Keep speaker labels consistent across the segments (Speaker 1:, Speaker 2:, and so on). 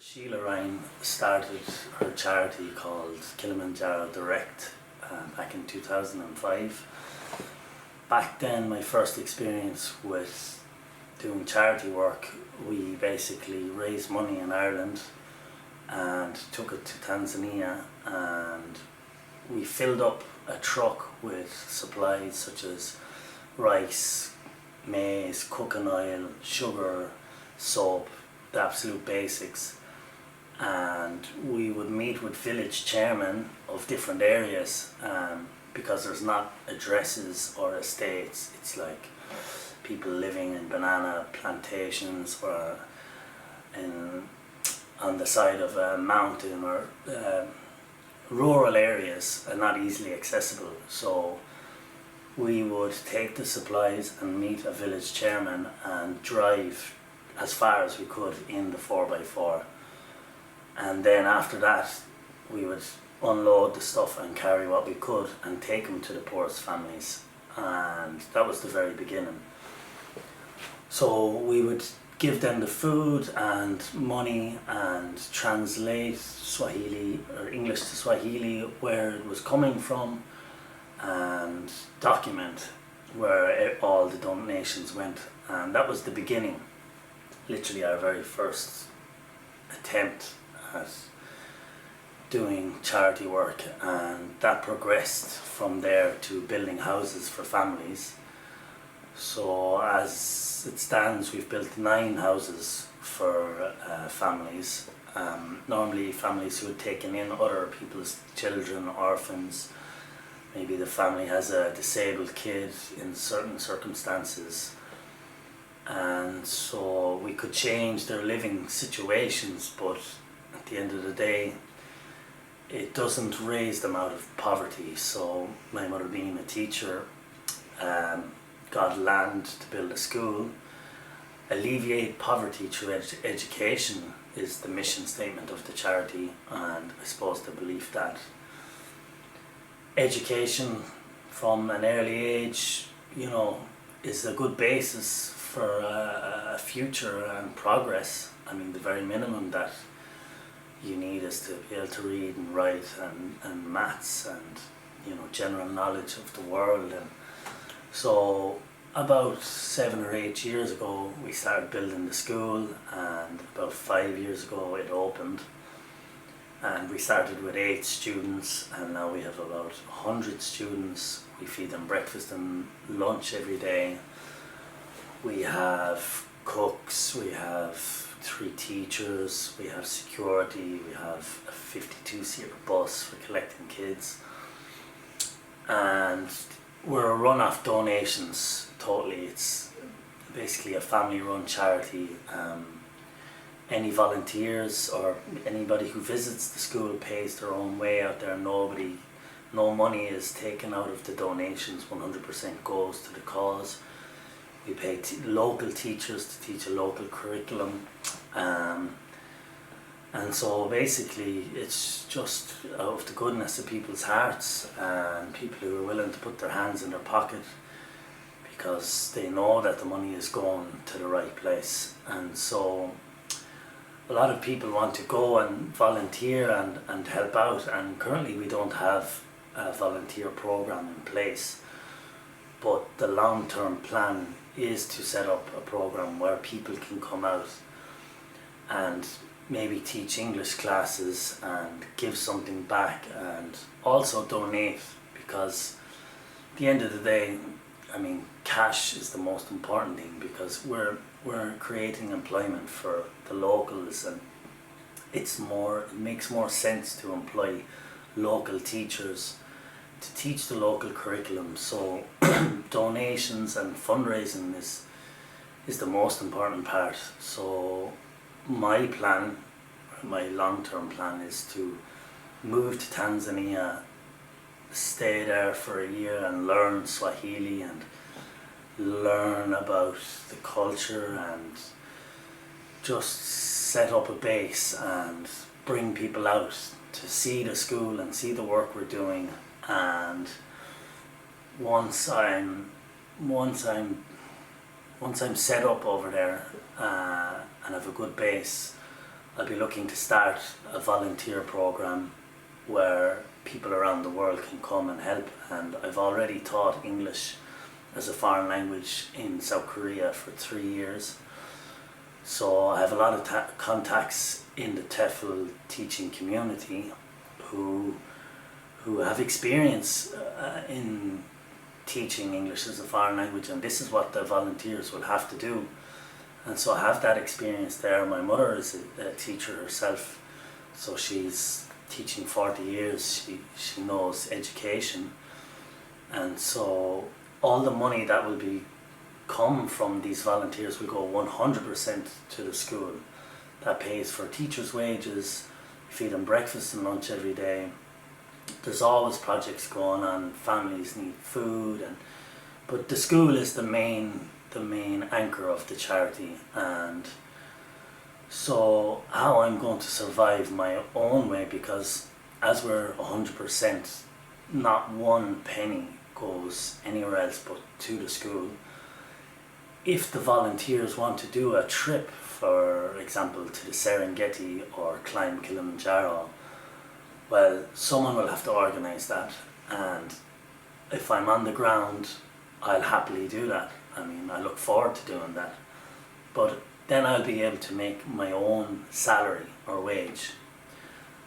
Speaker 1: Sheila Ryan started her charity called Kilimanjaro Direct back in 2005. Back then, my first experience with doing charity work, we basically raised money in Ireland and took it to Tanzania, and we filled up a truck with supplies such as rice, maize, cooking oil, sugar, soap, the absolute basics. And we would meet with village chairmen of different areas, because there's not addresses or estates. It's like people living in banana plantations or on the side of a mountain, or rural areas are not easily accessible. So we would take the supplies and meet a village chairman and drive as far as we could in the 4x4. And then after that, we would unload the stuff and carry what we could and take them to the poorest families. And that was the very beginning. So we would give them the food and money and translate Swahili or English to Swahili where it was coming from, and document where all the donations went. And that was the beginning, literally our very first attempt at doing charity work, and that progressed from there to building houses for families. So as it stands, we've built 9 houses for families, normally families who had taken in other people's children, orphans. Maybe the family has a disabled kid in certain circumstances, and so we could change their living situations, but at the end of the day, it doesn't raise them out of poverty. So my mother, being a teacher, got land to build a school. Alleviate poverty through education is the mission statement of the charity, and I suppose the belief that education from an early age, is a good basis for a future and progress. I mean, the very minimum that you need is to be able to read and write and maths and general knowledge of the world. And so about 7 or 8 years ago we started building the school, and about 5 years ago it opened, and we started with 8 students, and now we have about 100 students. We feed them breakfast and lunch every day. We have cooks, we have 3 teachers, we have security, we have a 52-seater bus for collecting kids, and we're run off donations totally. It's basically a family-run charity. Any volunteers or anybody who visits the school pays their own way out there. No money is taken out of the donations. 100% goes to the cause. We pay local teachers to teach a local curriculum, and so basically it's just out of the goodness of people's hearts and people who are willing to put their hands in their pocket because they know that the money is going to the right place. And so a lot of people want to go and volunteer and help out, and currently we don't have a volunteer program in place, but the long-term plan is to set up a program where people can come out and maybe teach English classes and give something back, and also donate, because at the end of the day, I mean, cash is the most important thing, because we're creating employment for the locals, and it makes more sense to employ local teachers to teach the local curriculum. So donations and fundraising is the most important part. So my long-term plan is to move to Tanzania, stay there for a year and learn Swahili and learn about the culture, and just set up a base and bring people out to see the school and see the work we're doing. And once I'm set up over there and have a good base, I'll be looking to start a volunteer program where people around the world can come and help. And I've already taught English as a foreign language in South Korea for 3 years. So I have a lot of contacts in the TEFL teaching community who have experience in teaching English as a foreign language, and this is what the volunteers will have to do. And so I have that experience there. My mother is a teacher herself, so she's teaching 40 years. She knows education, and so all the money that will come from these volunteers will go 100% to the school. That pays for teachers' wages, feed them breakfast and lunch every day. There's always projects going on, families need food, but the school is the main anchor of the charity. And so how I'm going to survive my own way, because as we're 100%, not one penny goes anywhere else but to the school. If the volunteers want to do a trip, for example, to the Serengeti or climb Kilimanjaro, well, someone will have to organise that, and if I'm on the ground, I'll happily do that. I mean, I look forward to doing that, but then I'll be able to make my own salary or wage.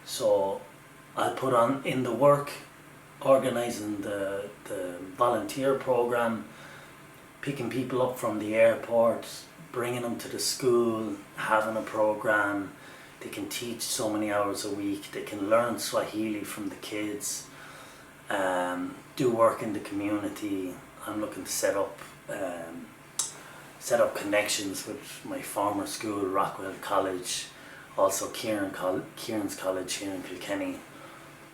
Speaker 1: So I'll put on in the work, organising the volunteer program, picking people up from the airport, bringing them to the school, having a program. They can teach so many hours a week. They can learn Swahili from the kids, do work in the community. I'm looking to set up connections with my former school, Rockwell College, also Kieran's College here in Kilkenny.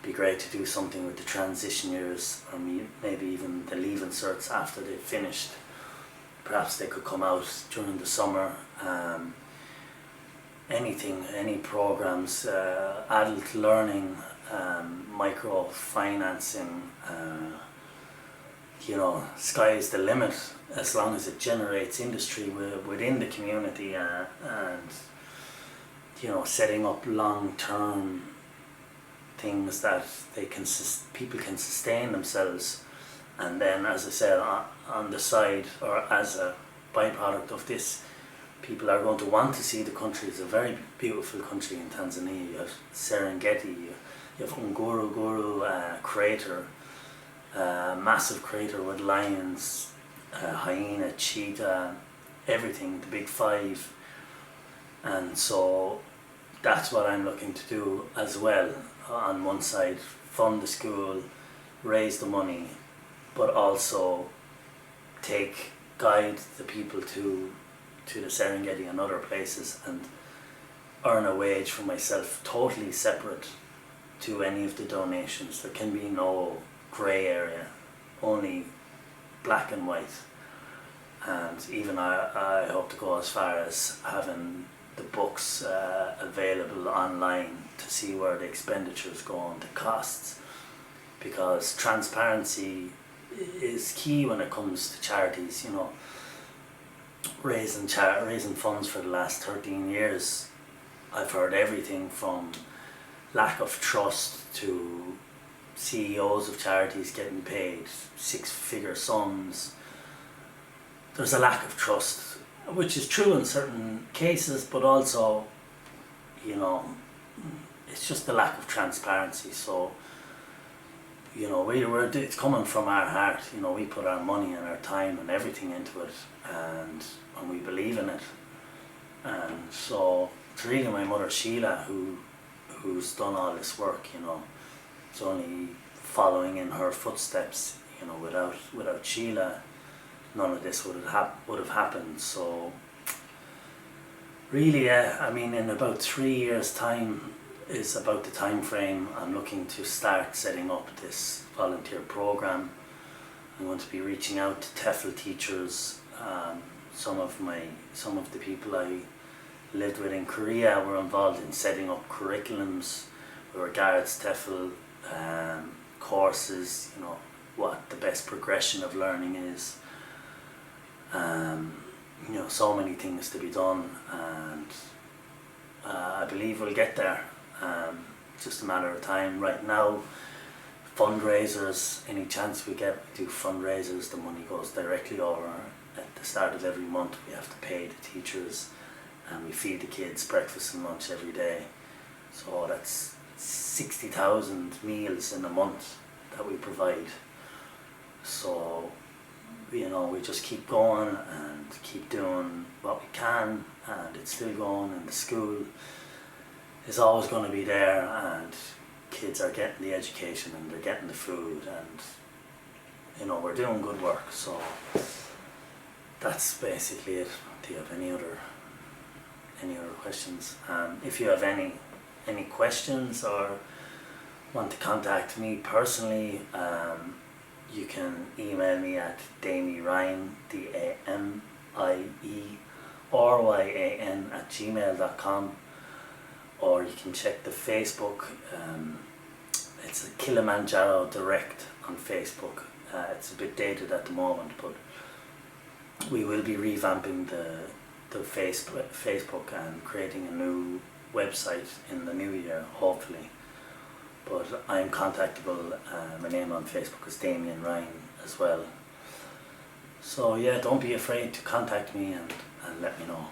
Speaker 1: Be great to do something with the transition years, or maybe even the leaving certs after they've finished. Perhaps they could come out during the summer. Any programs, adult learning, microfinancing, sky is the limit as long as it generates industry within the community, and setting up long-term things that people can sustain themselves. And then, as I said, on the side, or as a byproduct of this, people are going to want to see the country. It's a very beautiful country in Tanzania. You have Serengeti, you have Ngurunguru crater, massive crater with lions, hyena, cheetah, everything, the big five. And so that's what I'm looking to do as well. On one side, fund the school, raise the money, but also guide the people to the Serengeti and other places, and earn a wage for myself, totally separate to any of the donations. There can be no grey area, only black and white. And even I hope to go as far as having the books available online to see where the expenditures go and the costs, because transparency is key when it comes to charities. Raising funds for the last 13 years, I've heard everything from lack of trust to CEOs of charities getting paid 6-figure sums. There's a lack of trust, which is true in certain cases, but also, it's just the lack of transparency. So, it's coming from our heart. We put our money and our time and everything into it, and we believe in it. And so it's really my mother Sheila who's done all this work. It's only following in her footsteps. Without Sheila, none of this would have happened. So really, in about 3 years' time is about the time frame I'm looking to start setting up this volunteer program. I'm going to be reaching out to TEFL teachers. Some of the people I lived with in Korea were involved in setting up curriculums with regards to TEFL courses, what the best progression of learning is. So many things to be done, and I believe we'll get there. Just a matter of time. Right now, fundraisers, any chance we get, we do fundraisers. The money goes directly over. At the start of every month, we have to pay the teachers, and we feed the kids breakfast and lunch every day. So that's 60,000 meals in a month that we provide. So, you know, we just keep going and keep doing what we can, and it's still going, and the school is always going to be there, and kids are getting the education and they're getting the food, and you know, we're doing good work. So that's basically it. Do you have any other questions? If you have any questions or want to contact me personally, you can email me at damieryan, DAMIERYAN @gmail.com, or you can check the Facebook. It's a Kilimanjaro Direct on Facebook. It's a bit dated at the moment, but we will be revamping the Facebook and creating a new website in the new year, hopefully. But I'm contactable. My name on Facebook is Damien Ryan as well. So yeah, don't be afraid to contact me and let me know.